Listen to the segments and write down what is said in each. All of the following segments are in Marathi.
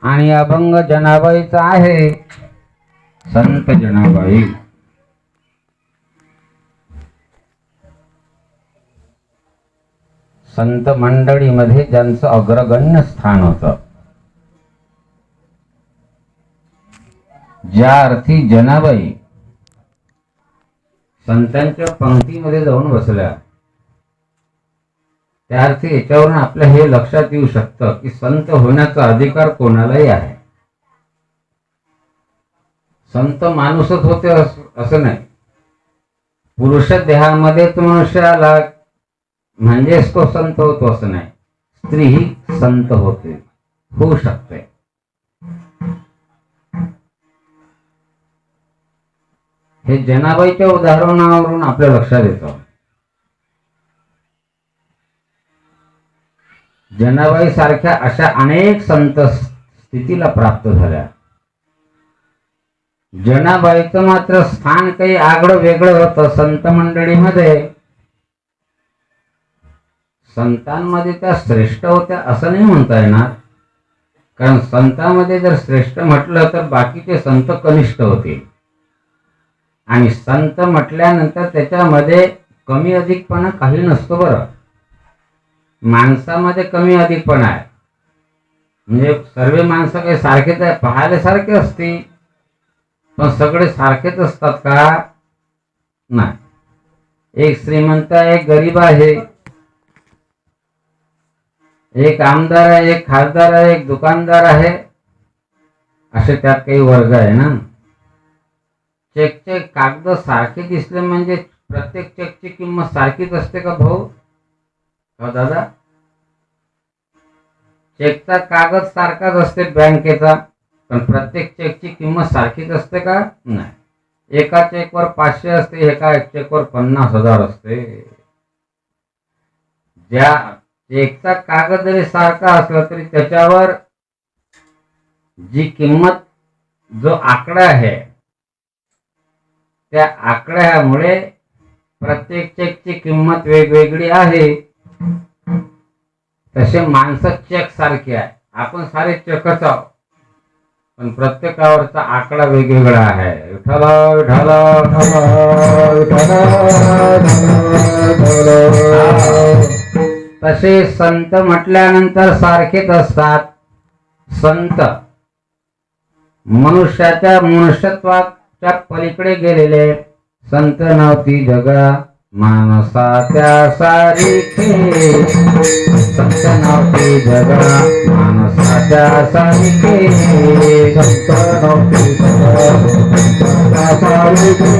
आणि अभंग जनाबाईचा आहे संत जनाबाई. संत मंडळीमध्ये ज्यांचं अग्रगण्य स्थान होतं, ज्या अर्थी जनाबाई संतांच्या पंक्तीमध्ये जाऊन बसल्या, त्या अर्थी याच्यावरून आपल्या हे लक्षात येऊ शकतं की संत होण्याचा अधिकार कोणालाही आहे. संत माणूसच होते असं नाही. पुरुष देहामध्ये मनुष्य आला म्हणजेच तो संत होतो असं नाही. स्त्री ही संत होते, होऊ शकते. हे जनाबाईच्या उदाहरणावरून आपल्या लक्षात येतं. जनाबाई सारख्या अशा अनेक संत स्थितीला प्राप्त झाल्या. जनाबाईचं मात्र स्थान काही आगळं वेगळं होतं संत मंडळीमध्ये. संतांमध्ये त्या श्रेष्ठ होत्या असं नाही म्हणता येणार, कारण संतांमध्ये जर श्रेष्ठ म्हटलं तर बाकीचे संत कनिष्ठ होते. आणि संत म्हटल्यानंतर त्याच्यामध्ये कमी अधिकपणा काही नसतो. बरं, माणसामध्ये कमी अधिकपणा आहे, म्हणजे सर्व माणसं काही सारखेच आहे, पाहायला सारखे असते, पण सगळे सारखेच असतात का? नाही. एक श्रीमंत आहे, एक गरीब आहे, एक आमदार आहे, एक खासदार आहे, एक दुकानदार आहे, असे त्यात काही वर्ग आहे ना. चेकचे कागद सारखे दिसले म्हणजे प्रत्येक चेकची किंमत सारखीच असते का भाऊ? हो दादा, चेकचा कागद सारखाच असते बँकेचा, पण प्रत्येक चेकची किंमत सारखीच असते का? नाही. एका चेकवर 500 असते, एका चेकवर 50,000 असते. ज्या चेकचा कागद जरी सारखा असला तरी त्याच्यावर जी किंमत, जो आकडा आहे, त्या आकड्यामुळे प्रत्येक चेकची किंमत वेगवेगळी आहे. तसे माणसं चेक सारखे आहे, आपण सारे चेकच आहोत, पण प्रत्येकावरचा आकडा वेगवेगळा आहे. विठ्ठल विठ्ठल तसे संत म्हटल्यानंतर सारखेच असतात. संत मनुष्याच्या मनुष्यत्वाच्या पलीकडे गेलेले. संत नव्हती जगा माणसाच्या सारिखे, संत नव्हती जगा माणसाच्या सारिखे, संत नव्हती जगा सारिखे,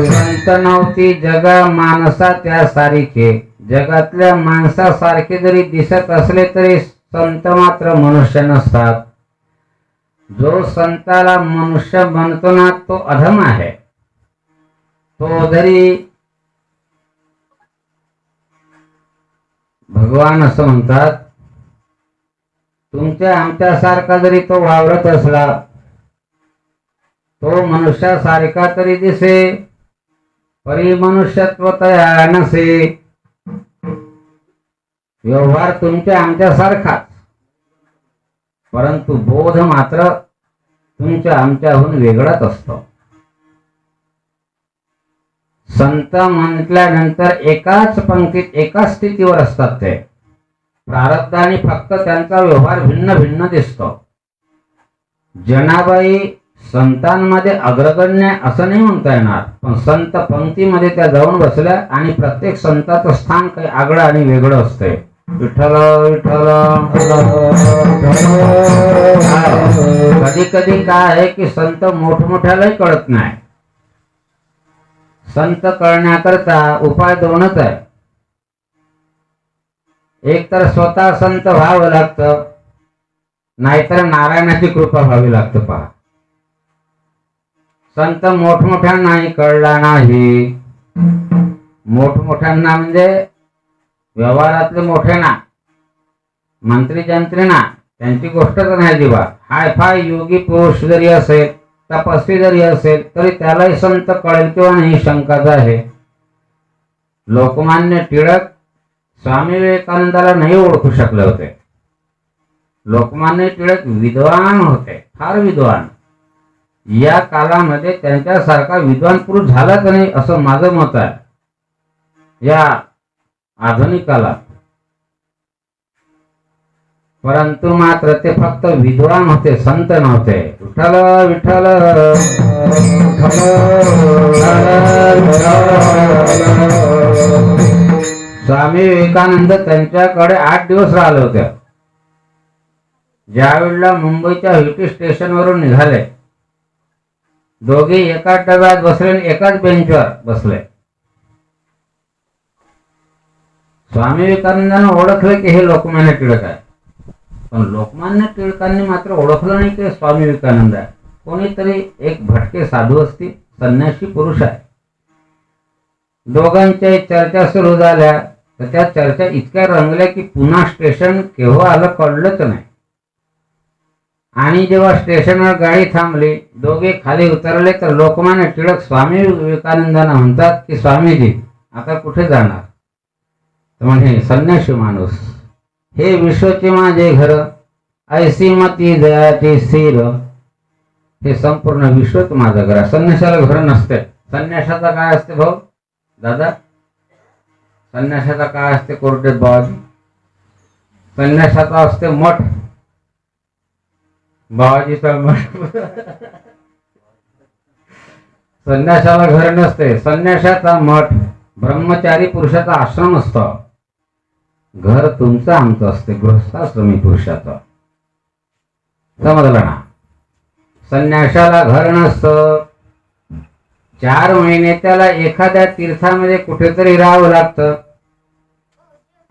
संत नव्हती जगा माणसाच्या सारिखे. जगातल्या माणसासारखे जरी दिसत असले तरी संत मात्र मनुष्य नसतात. जो संताला मनुष्य म्हणतो ना तो अधम आहे. तो जरी भगवान असं म्हणतात, तुमच्या आमच्यासारखा जरी तो वावरत असला, तो मनुष्यासारखा तरी दिसे, परी मनुष्यत्व तया नसे. व्यवहार तुमच्या आमच्यासारखाच, परंतु बोध मात्र तुमच्या आमच्याहून वेगळाच असतो. संत म्हटल्यानंतर एकाच पंक्तीत एकाच स्थितीवर असतात. ते प्रारब्धाने फक्त त्यांचा व्यवहार भिन्न भिन्न दिसतो. जनाबाई संतांमध्ये अग्रगण्य असं नाही म्हणता येणार, पण संत पंक्तीमध्ये त्या जाऊन बसल्या आणि प्रत्येक संताचं स्थान काही आगळं आणि वेगळं असते. विठ्ठल विठ्ठल. कधी कधी काय आहे की संत मोठमोठ्यालाही कळत नाही. संत कळण्याकरता उपाय दोनच आहे. एक तर स्वतः संत व्हावं लागतं, नाहीतर नारायणाची कृपा व्हावी लागतं. पहा, संत मोठमोठ्यांनाही कळला नाही. मोठमोठ्यांना म्हणजे व्यवहारातले मोठे ना, मंत्री जंत्री ना, त्यांची गोष्टच नाही अजिबात. हाय फाय योगी पुरुष जरी असेल, तपस्वी जरी असेल, तरी त्यालाही संत कळेल किंवा नाही शंकाच आहे. लोकमान्य टिळक स्वामी विवेकानंदाला नाही ओळखू शकले होते. लोकमान्य टिळक विद्वान होते, फार विद्वान. या कालामध्ये त्यांच्यासारखा विद्वान पुरुष झालाच नाही असं माझं मत आहे. या आधुनिक काळात परंतु मात्र ते फक्त विद्वान होते, संत नव्हते. विठ्ठल विठ्ठल स्वामी विवेकानंद त्यांच्याकडे 8 दिवस राहिले होते. ज्या वेळेला मुंबईच्या व्हीटी स्टेशनवरून निघाले, दोघे एकाच डब्यात बसले आणि एकाच बेंचवर बसले. स्वामी विवेकानंदांना ओळखले की हे लोकमान्य टिळक आहे, पण लोकमान्य टिळकांनी मात्र ओळखलं नाही की स्वामी विवेकानंद आहे. कोणीतरी एक भटके साधू असतील, संन्यासी पुरुष आहे. दोघांच्या चर्चा सुरू झाल्या तर त्या चर्चा इतक्या रंगल्या की पुन्हा स्टेशन केव्हा आलं कळलंच नाही. आणि जेव्हा स्टेशनवर गाडी थांबली, दोघे खाली उतरले तर लोकमान्य टिळक स्वामी विवेकानंदांना म्हणतात की स्वामीजी आता कुठे जाणार? तर म्हणजे संन्यासी माणूस, हे विश्वचे माझे घर, ऐसी मती जयाची स्थिर. हे संपूर्ण विश्वच माझं घर आहे. संन्यासाला घर नसते. संन्यासाचा काय असते भाऊ दादा? संन्यासाचा काय असते कोरडेत बाबाजी? संन्यासाचा असते मठ. बाबाजीचा मठ. संन्यासाला घर नसते. संन्यासाचा मठ, ब्रह्मचारी पुरुषाचा आश्रम असतो. घर तुमचं आमचं असते, गृहस्थाश्रमी पुरुषाचं. समजलं ना? संन्यासाला घर नसतं. 4 महिने त्याला एखाद्या तीर्थामध्ये कुठेतरी राहावं लागतं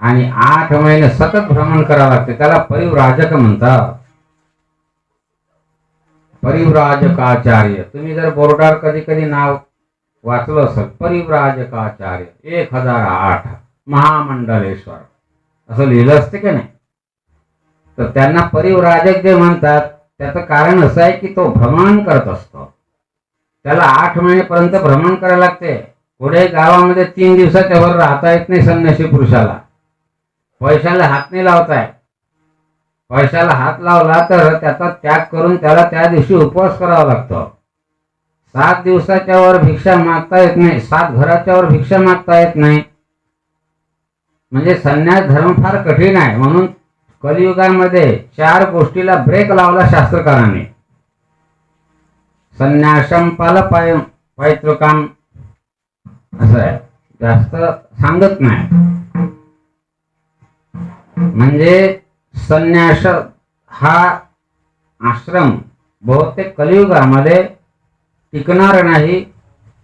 आणि 8 महिने सतत भ्रमण करावं लागते. त्याला परिव्राजक म्हणतात. परिव्राजकाचार्य. तुम्ही जर बोर्डावर कधी कधी नाव वाचलं असेल, परिव्राजकाचार्य 1008 महामंडलेश्वर असं लिहिलं असते की नाही? तर त्यांना परिव्राजक जे म्हणतात त्याचं कारण असं आहे की तो भ्रमण करत असतो. त्याला 8 महिनेपर्यंत भ्रमण करायला लागते. पुढे गावामध्ये 3 दिवसाच्या वर राहता येत नाही संन्यासी पुरुषाला. पैशाला हात नाही लावताय. पैशाला हात लावला तर त्याचा त्याग करून त्याला त्या दिवशी उपवास करावा लागतो. 7 दिवसाच्या वर भिक्षा मागता येत नाही. 7 घराच्या वर भिक्षा मागता येत नाही. म्हणजे संन्यास धर्म फार कठीण आहे. म्हणून कलियुगामध्ये 4 गोष्टीला ब्रेक लावला शास्त्रकारांनी. संन्यासम पाल पैतृकाम असं आहे, जास्त सांगत नाही. म्हणजे संन्यास हा आश्रम बहुतेक कलियुगामध्ये टिकणार नाही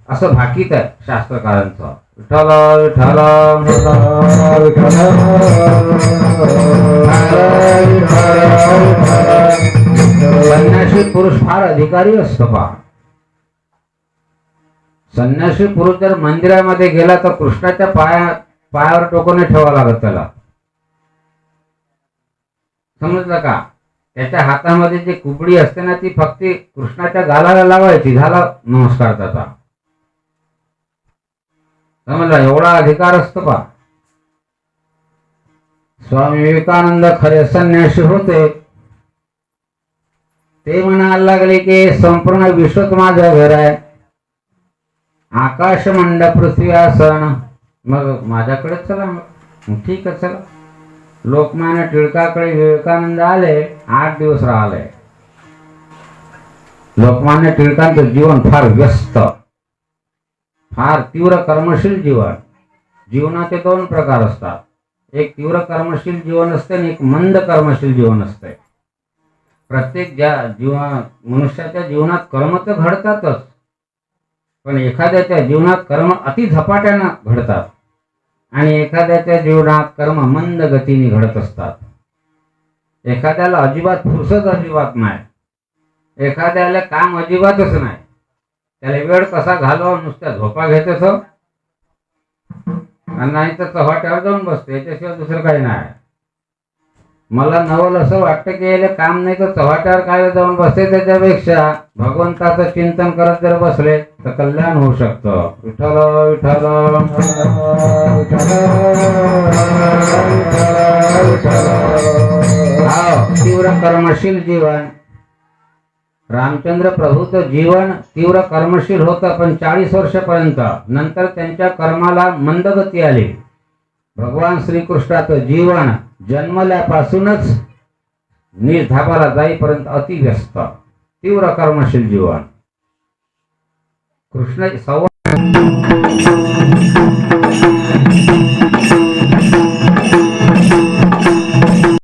असं भाकीत आहे शास्त्रकारांचं. विठ्ठल विठ्ठल संन्यासी पुरुष फार अधिकारी असतो. संन्यासी पुरुष जर मंदिरामध्ये गेला तर कृष्णाच्या पायावर टोकून ठेवावं लागत त्याला. समजलं का? त्याच्या हातामध्ये जी कुबडी असते ना, ती फक्त कृष्णाच्या गालाला लावायची, झाला नमस्कार त्याचा. समजला? एवढा अधिकार असतो पा. स्वामी विवेकानंद खरे संन्यासी होते. ते म्हणायला लागले की संपूर्ण विश्वच माझं घर आहे, आकाश मंड पृथ्वी आसन, मग माझ्याकडे चला. मग ठीक आहे चला. लोकमान्य टिळकाकडे विवेकानंद आले. 8 दिवस राहिले. लोकमान्य टिळकांचं जीवन फार व्यस्त, फार तीव्र कर्मशील जीवन. जीवनाचे 2 प्रकार असतात. एक तीव्र कर्मशील जीवन असते आणि एक मंद कर्मशील जीवन असते. प्रत्येक मनुष्याच्या जीवनात कर्म तर घडतातच, पण एखाद्याच्या जीवनात कर्म अति झपाट्यानं घडतात आणि एखाद्याच्या जीवनात कर्म मंद गतीने घडत असतात. एखाद्याला अजिबात फुरसत अजिबात नाही, एखाद्याला काम अजिबातच नाही. त्याला वेळ कसा घालवा नुसत्या झोपा घेतेच नाही तर चव्हाट्यावर जाऊन बसते, याच्याशिवाय दुसरं काही नाही. मला नवल असं वाटतं की याला काम नाही तर चव्हाट्यावर काय जाऊन बसते, त्याच्यापेक्षा भगवंताचं चिंतन करत जर बसले तर कल्याण होऊ शकतं. विठ्ठल विठ्ठल तीव्र कर्मशील जीवन. रामचंद्र प्रभूचं जीवन तीव्र कर्मशील होतं, पण 40 वर्षापर्यंत. नंतर त्यांच्या कर्माला मंदगती आली. भगवान श्रीकृष्णाचं जीवन जन्मल्यापासूनच निर्धाबाला जाईपर्यंत अतिव्यस्त, तीव्र कर्मशील जीवन. कृष्ण